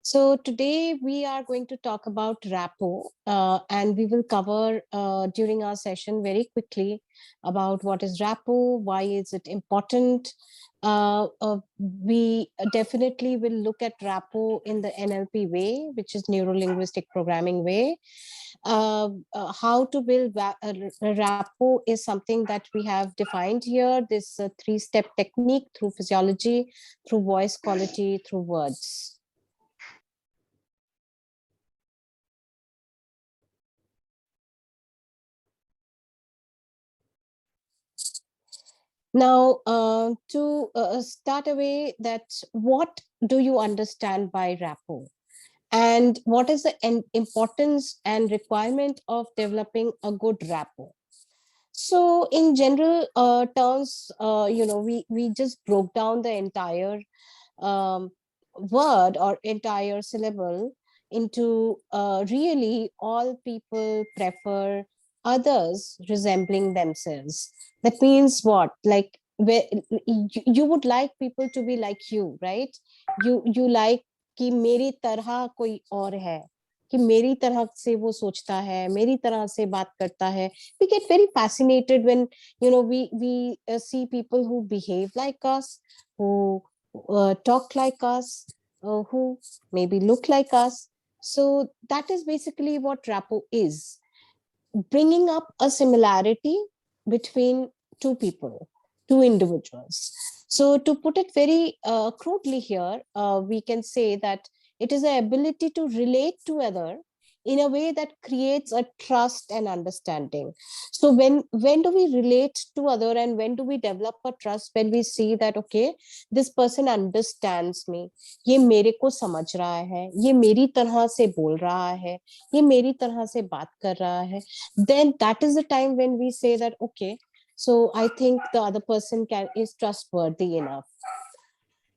So today we are going to talk about RAPO, and we will cover during our session very quickly about what is RAPO, why is it important. We definitely will look at RAPO in the NLP way, which is neuro-linguistic programming way. How to build RAPO is something that we have defined here. This three-step technique through physiology, through voice quality, through words. Now, to start away, that what do you understand by RAPO? And what is the importance and requirement of developing a good RAPO? So in general terms, we just broke down the entire um, word or entire syllable into really all people prefer others resembling themselves. That means what? Like where you would like people to be like you, right? You like कि मेरी तरह कोई और है, कि मेरी तरह से वो सोचता है, मेरी तरह से बात करता है. We get very fascinated when we see people who behave like us, who talk like us, who maybe look like us. So that is basically what RAPO is, bringing up a similarity between two people, two individuals. So to put it very crudely here, we can say that it is the ability to relate to other in a way that creates a trust and understanding. So when do we relate to other, and when do we develop a trust? When we see that, okay, this person understands me, ये मेरे को समझ रहा है, ये मेरी तरह से बोल रहा है, ये मेरी तरह से बात कर रहा है, then that is the time when we say that, okay, so I think the other person is trustworthy enough.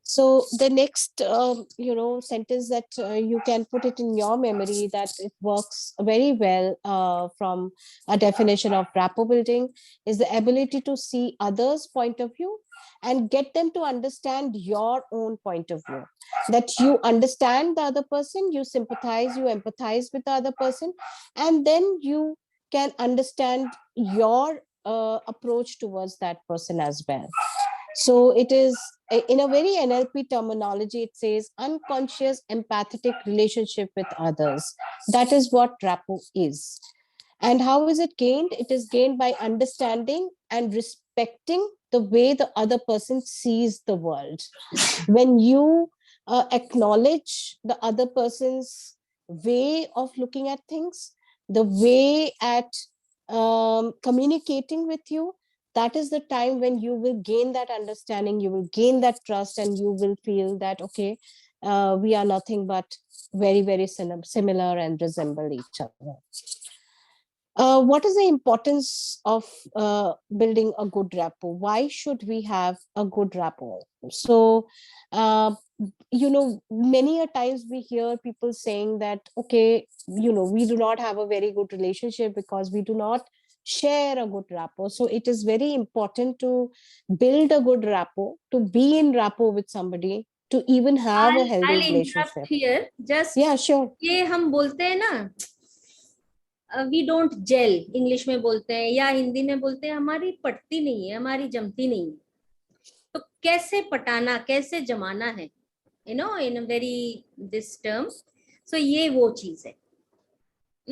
So the next sentence that you can put it in your memory, that it works very well from a definition of rapport building, is the ability to see others point of view and get them to understand your own point of view. That you understand the other person, you sympathize, you empathize with the other person, and then you can understand your approach towards that person as well. So it is, in a very NLP terminology, it says unconscious empathetic relationship with others. That is what RAPO is. And how is it gained? It is gained by understanding and respecting the way the other person sees the world. When you acknowledge the other person's way of looking at things, the way at communicating with you, that is the time when you will gain that understanding, you will gain that trust, and you will feel that, okay, we are nothing but very, very similar and resemble each other. What is the importance of building a good rapport? Why should we have a good rapport? So, many a times we hear people saying that, okay, we do not have a very good relationship because we do not share a good rapport. So it is very important to build a good rapport, to be in rapport with somebody, to even have a healthy I'll relationship. interrupt here. Just yeah, sure. ये हम बोलते हैं ना, we don't jail, English में बोलते हैं या हिंदी में बोलते हैं, हमारी पटती नहीं है, हमारी जमती नहीं है. तो कैसे पटाना, कैसे जमाना है, in a very this term. So ये वो चीज है,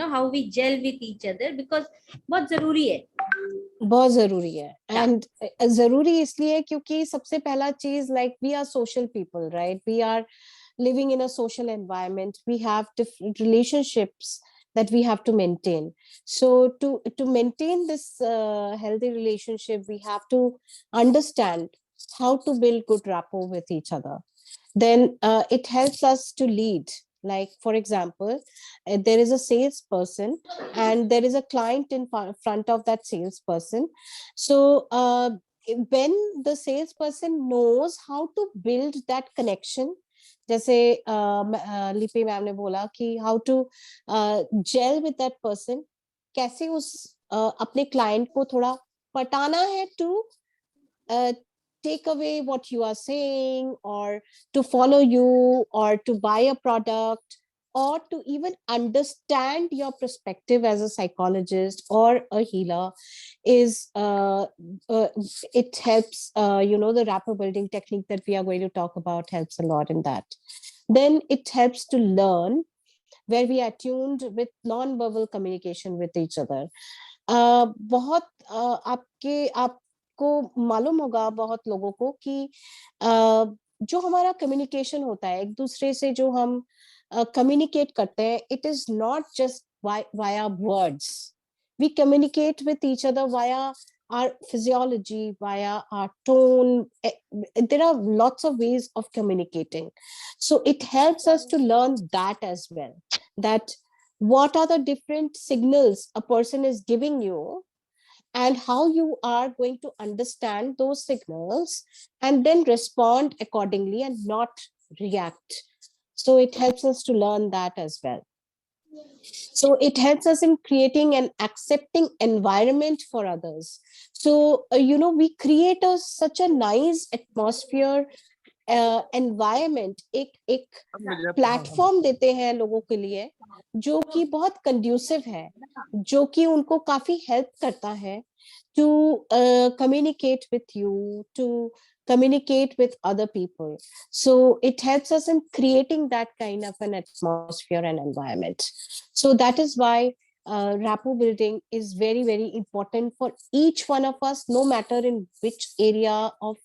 how we deal with each other, because बहुत जरूरी है. बहुत जरूरी है. एंड जरूरी इसलिए क्योंकि सबसे पहला चीज, like we are social people, right? We are living in a social environment, we have different relationships that we have to maintain. So to maintain this healthy relationship, we have to understand how to build good rapport with each other. Then it helps us to lead. Like, for example, there is a salesperson and there is a client in front of that salesperson. So when the salesperson knows how to build that connection, जैसे लिपि ma'am ने बोला कि how to deal with that person, कैसे उस अपने client को थोड़ा पटाना है to take away what you are saying, or to follow you, or to buy a product, or to even understand your perspective as a psychologist or a healer is uh, it helps, the rapport building technique that we are going to talk about helps a lot in that. Then it helps to learn, where we are tuned with non-verbal communication with each other. बहुत आपको मालूम होगा बहुत लोगों को कि जो हमारा कम्युनिकेशन होता है एक दूसरे से, जो हम कम्युनिकेट करते हैं, it is not just via words. We communicate with each other via our physiology, via our tone. There are lots of ways of communicating. So it helps us to learn that as well, that what are the different signals a person is giving you, and how you are going to understand those signals and then respond accordingly and not react. So it helps us to learn that as well. So it helps us in creating an accepting environment for others. So we create such a nice atmosphere, environment, एक platform देते हैं लोगों के लिए जो कि बहुत conducive है, जो कि उनको काफी हेल्प करता है to communicate with you, to communicate with other people. So it helps us in creating that kind of an atmosphere and environment. So that is why rapport building is very, very important for each one of us, no matter in which area of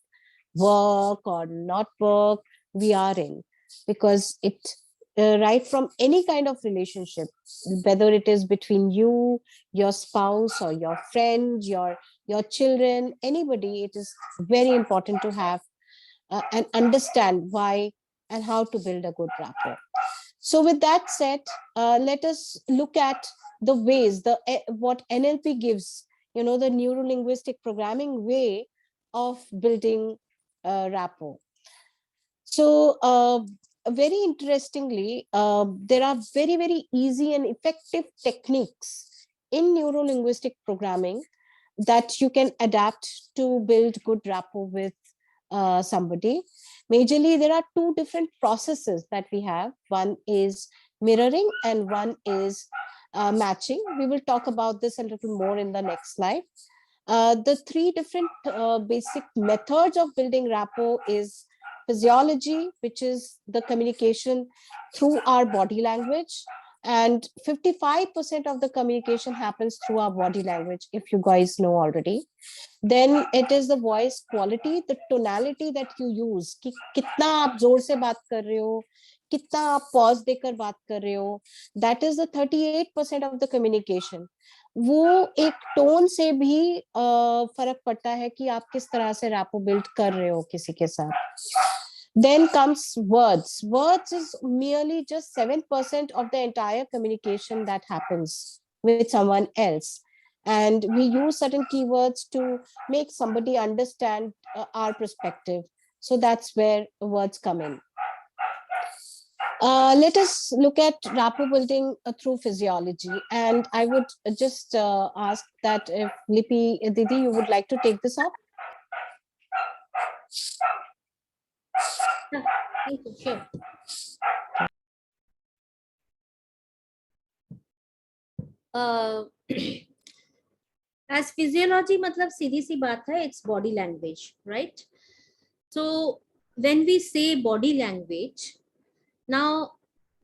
work or not work we are in, because it right from any kind of relationship, whether it is between you, your spouse, or your friend, your children, anybody, it is very important to have and understand why and how to build a good rapport. So with that said, let us look at the ways, what NLP gives, the neuro linguistic programming way of building rapport. So very interestingly, there are very, very easy and effective techniques in neuro linguistic programming that you can adapt to build good rapport with somebody. Majorly, there are two different processes that we have. One is mirroring and one is matching. We will talk about this a little more in the next slide. The three different basic methods of building rapport is physiology, which is the communication through our body language. And 55% of the communication happens through our body language, if you guys know already. Then it is the voice quality, the tonality that you use, कि कितना आप जोर से बात कर रहे हो, कितना आप पॉज देकर बात कर रहे हो. That is the 38% of the communication. वो एक टोन से भी फर्क पड़ता है कि आप किस तरह से रैपो बिल्ड कर रहे हो किसी के साथ. Then comes words. Words is merely just 7% of the entire communication that happens with someone else. And we use certain keywords to make somebody understand our perspective. So that's where words come in. Let us look at rapport building through physiology. And I would just ask that if Lipi, Didi, you would like to take this up? Thank you, sure. As physiology मतलब सीधी सी बात है, it's body language, right? So when we say body language, now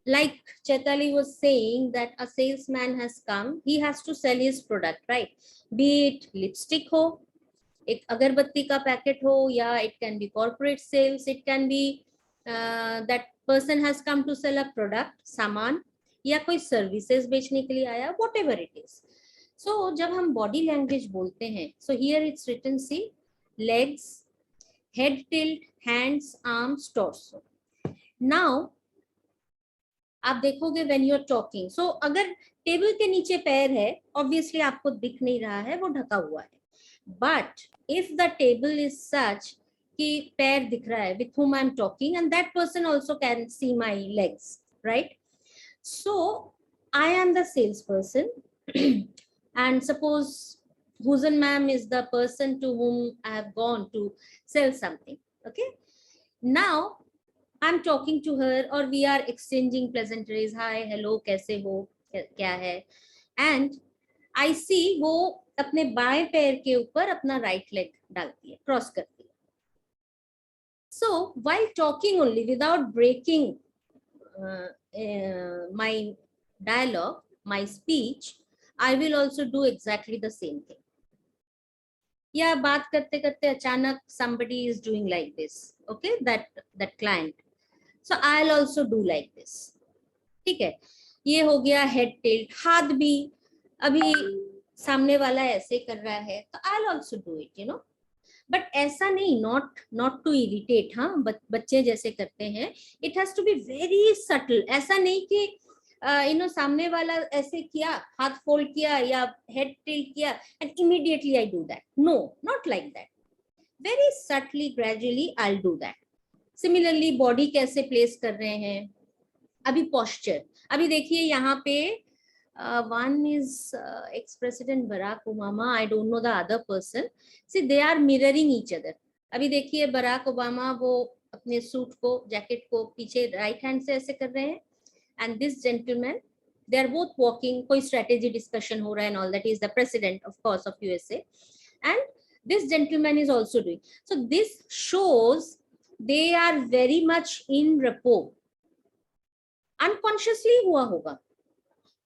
like Chaitali was saying that a salesman has come, he has to sell his product, right? Be it lipstick हो, एक अगरबत्ती का packet हो, या it can be corporate sales, it can be that person has come to sell a product, सामान, या कोई services बेचने के लिए आया, whatever it is. So जब हम body language बोलते हैं, so here it's written, see, legs, head tilt, hands, arms, torso. Now आप देखोगे when you are talking, so अगर टेबल के नीचे पैर है, obviously आपको दिख नहीं रहा है, वो ढका हुआ है. But if the table is such कि पैर दिख रहा है, with whom I'm talking, and that person also can see my legs, right? So I am the salesperson and suppose Husan ma'am is the person to whom I have gone to sell something. Okay. Now I'm talking to her or we are exchanging pleasantries. Hi, hello, कैसे हो, क्या है? And I see वो अपने बाएं पैर के ऊपर अपना राइट लेग डालती है, क्रॉस करती है. So while talking only without breaking my dialogue, my speech, I will also do exactly the same thing. या बात करते करते अचानक somebody is doing like this, okay, that client, so I'll also do like this. ठीक है, ये हो गया हेड टिल्ट. हाथ भी अभी सामने वाला ऐसे कर रहा है तो I'll also do it, you know. But ऐसा नहीं, नॉट टू इरिटेट. हाँ, बच्चे जैसे करते हैं, it has to be very subtle. ऐसा नहीं कि सामने वाला ऐसे किया, हाथ फोल्ड किया या हेड टिल्ट किया and immediately I do that. No, not like that. Very subtly, gradually I do that. Similarly body कैसे प्लेस कर रहे हैं. अभी पोस्चर, अभी देखिए यहाँ पे one is ex-president Barack Obama. I don't know the other person. See, they are mirroring each other. अभी देखिए बराक ओबामा वो अपने सूट को, जैकेट को पीछे राइट हैंड से ऐसे कर रहे हैं, and this gentleman, they are both walking. कोई strategy discussion हो रहा है, and all that. Is the president of course of USA, and this gentleman is also doing. So this shows they are very much in rapport. Unconsciously हुआ होगा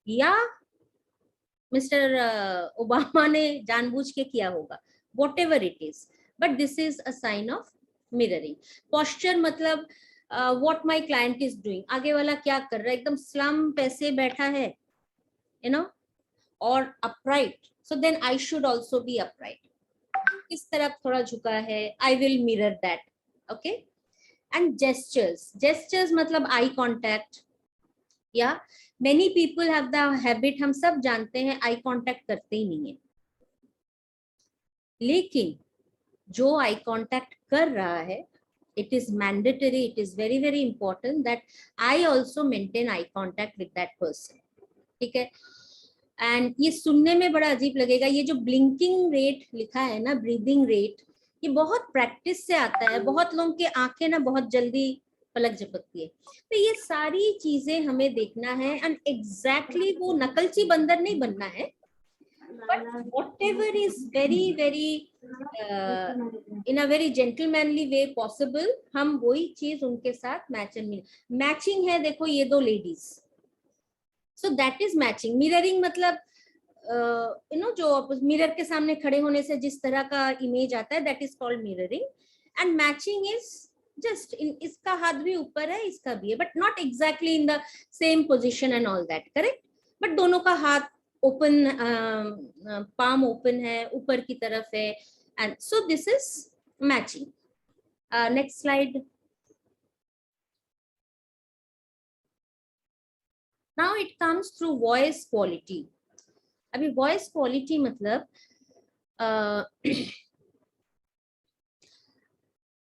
या mister Obama ने जानबूझ के किया होगा, whatever it is, but this is a sign of mirroring. Posture मतलब what my client is doing. आगे वाला क्या कर रहा है, एकदम slump ऐसे बैठा है, you know, or upright. So then I should also be upright. किस तरफ थोड़ा झुका है, I will mirror that. Okay. And gestures मतलब eye contact. या many people have the habit, हम सब जानते हैं, आई कांटेक्ट करते ही नहीं है. लेकिन जो आई कांटेक्ट कर रहा है, it is mandatory, it is very very important that I also maintain eye contact with that person. ठीक है. एंड ये सुनने में बड़ा अजीब लगेगा, ये जो ब्लिंकिंग रेट लिखा है ना, ब्रीदिंग रेट, ये बहुत प्रैक्टिस से आता है. बहुत लोगों की आंखें ना बहुत जल्दी पलक झपकती है. तो ये सारी चीजें हमें देखना है, एंड एग्जैक्टली वो नकलची बंदर नहीं बनना है, but whatever is very very in a very gentlemanly way possible, हम वही चीज उनके साथ मैचिंग है. देखो ये दो ladies, so that is matching. Mirroring मतलब जो मिरर के सामने खड़े होने से जिस तरह का इमेज आता है, that is called mirroring. And matching is just इसका हाथ भी ऊपर है, इसका भी है, but not exactly in the same position and all that. Correct. But दोनों का हाथ ओपन, पाम ओपन है, ऊपर की तरफ है, and so this is matching. Next slide. Now it comes through voice quality. अभी voice quality मतलब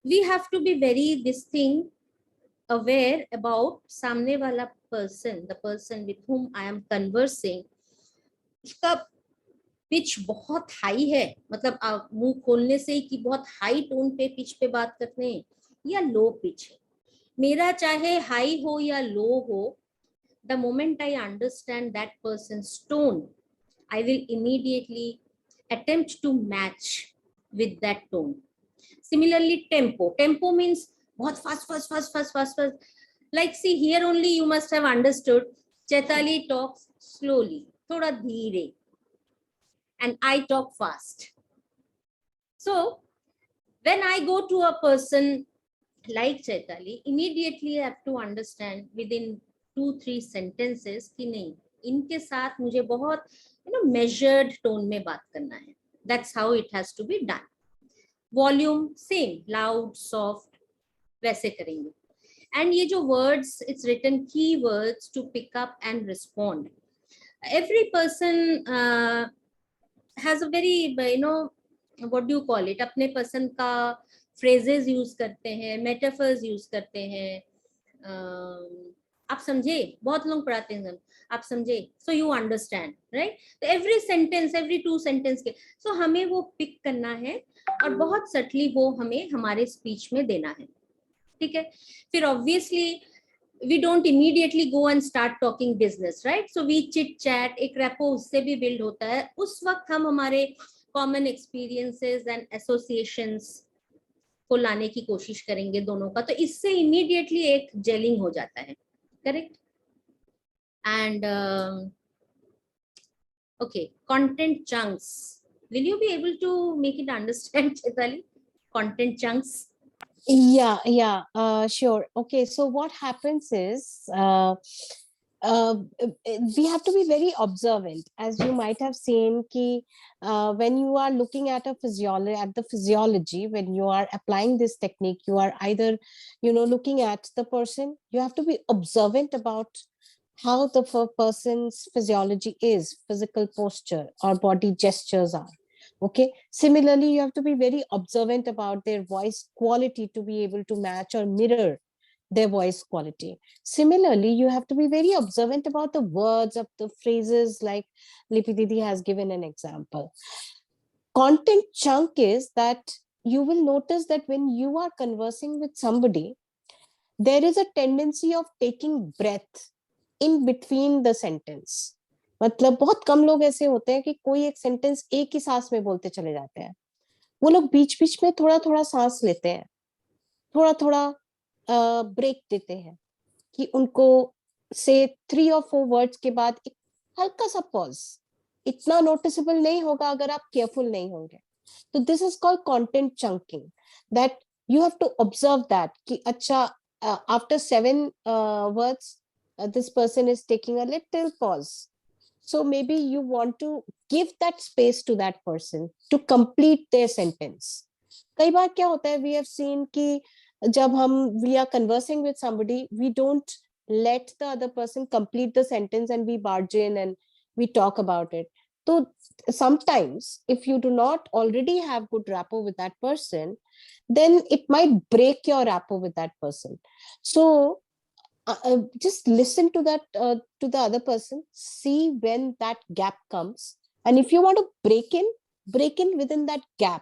we have to be very this thing aware about सामने वाला person, the person with whom I am conversing, उसका pitch बहुत high है, मतलब मुंह खोलने से ही कि बहुत हाई टोन पे पिच पे बात करते हैं, या लो पिच है. मेरा चाहे हाई हो या लो हो, the moment I understand that person's tone, I will immediately attempt to match with that tone. Similarly, tempo means बहुत fast. Like see here only you must have understood, Chaitali talks slowly, thoda dheere, and I talk fast. So when I go to a person like Chaitali, immediately I have to understand within 2-3 sentences कि नहीं, इनके साथ मुझे बहुत measured tone में बात करना है. That's how it has to be done. Volume same, loud, soft, वैसे करेंगे. And ये जो words, it's written keywords to pick up and respond. Every person has a very what do you call it, अपने पसंद का phrases use करते हैं, metaphors use करते हैं, आप समझे, बहुत लोग पढ़ाते हैं आप समझे, सो यू अंडरस्टैंड, राइट? तो एवरी सेंटेंस, एवरी 2 सेंटेंस के, सो हमें वो पिक करना है और बहुत सटली वो हमें हमारे स्पीच में देना है, ठीक है? फिर obviously we don't immediately go and start talking business, right? So we chit chat, एक रेपो उससे भी बिल्ड होता है। उस वक्त हम हमारे कॉमन एक्सपीरियंसेस एंड एसोसिएशंस को लाने की कोशिश करेंगे दोनों का, तो इससे इमीडिएटली एक जेलिंग हो जाता है, correct? And okay, content chunks, will you be able to make it understand, Chaitali? Content chunks. Yeah, sure. Okay, so what happens is uh, we have to be very observant, as you might have seen ki, when you are looking at the physiology, when you are applying this technique, you are either, looking at the person. You have to be observant about how the person's physiology is, physical posture or body gestures are. Okay, similarly, you have to be very observant about their voice quality to be able to match or mirror their voice quality. Similarly, you have to be very observant about the words of the phrases, like Lipi Didi has given an example. Content chunk is that you will notice that when you are conversing with somebody, there is a tendency of taking breath in between the sentence. मतलब बहुत कम लोग ऐसे होते हैं कि कोई एक sentence एक ही सांस में बोलते चले जाते हैं। वो लोग बीच बीच में थोड़ा थोड़ा सांस लेते हैं, थोड़ा थोड़ा ब्रेक देते हैं, कि उनको से 3 और 4 वर्ड्स के बाद एक हल्का सा पॉज, इतना नोटिसेबल नहीं होगा अगर आप केयरफुल नहीं होंगे। तो this is called content chunking, that you have to observe that कि अच्छा, after 7 words, this person is taking a little pause. So maybe you want to give that space to that person to complete their sentence. कई बार क्या होता है, we have seen कि जब हम we are conversing with somebody, we don't let the other person complete the sentence and we barge in and we talk about it. So sometimes if you do not already have good rapport with that person, then it might break your rapport with that person. So just listen to that, to the other person, see when that gap comes, and if you want to break in within that gap.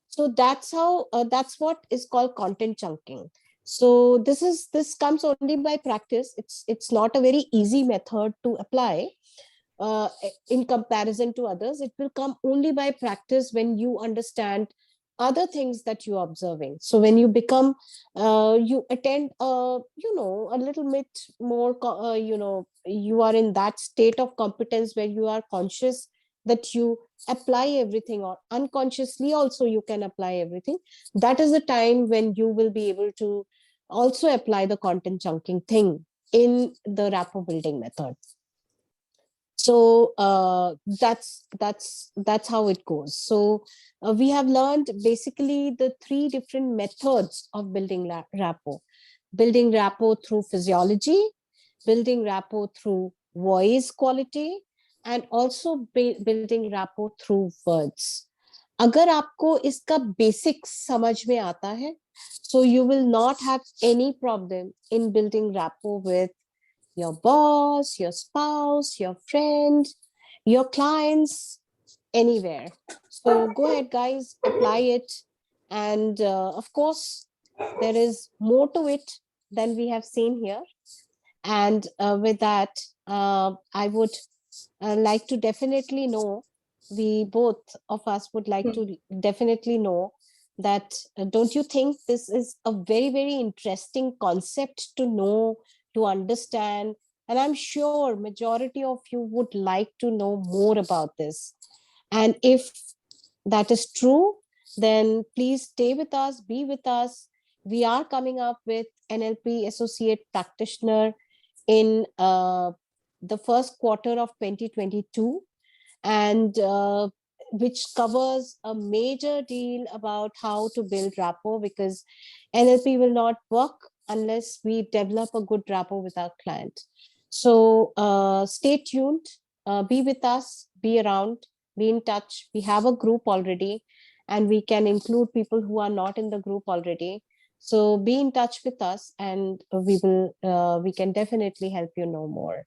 So that's how, that's what is called content chunking. So this comes only by practice. It's not a very easy method to apply uh, in comparison to others. It will come only by practice, when you understand other things that you're observing. So when you become, you attend, a little bit more, you are in that state of competence where you are conscious that you apply everything, or unconsciously also you can apply everything. That is the time when you will be able to also apply the content chunking thing in the rapport building method. So that's how it goes. So we have learned basically the 3 different methods of building rapport: building rapport through physiology, building rapport through voice quality, and also building rapport through words. अगर आपको इसका basics समझ में आता है, so you will not have any problem in building rapport with your boss, your spouse, your friend, your clients, anywhere. So go ahead, guys, apply it. And of course, there is more to it than we have seen here. And with that, I would like to definitely know, we both of us would like to definitely know that, don't you think this is a very, very interesting concept to know, to understand? And I'm sure majority of you would like to know more about this. And if that is true, then please stay with us, be with us. We are coming up with NLP Associate Practitioner in the first quarter of 2022, and which covers a major deal about how to build rapport, because NLP will not work unless we develop a good rapport with our client. So stay tuned, be with us, be around, be in touch. We have a group already, and we can include people who are not in the group already. So be in touch with us, and we can definitely help you know more.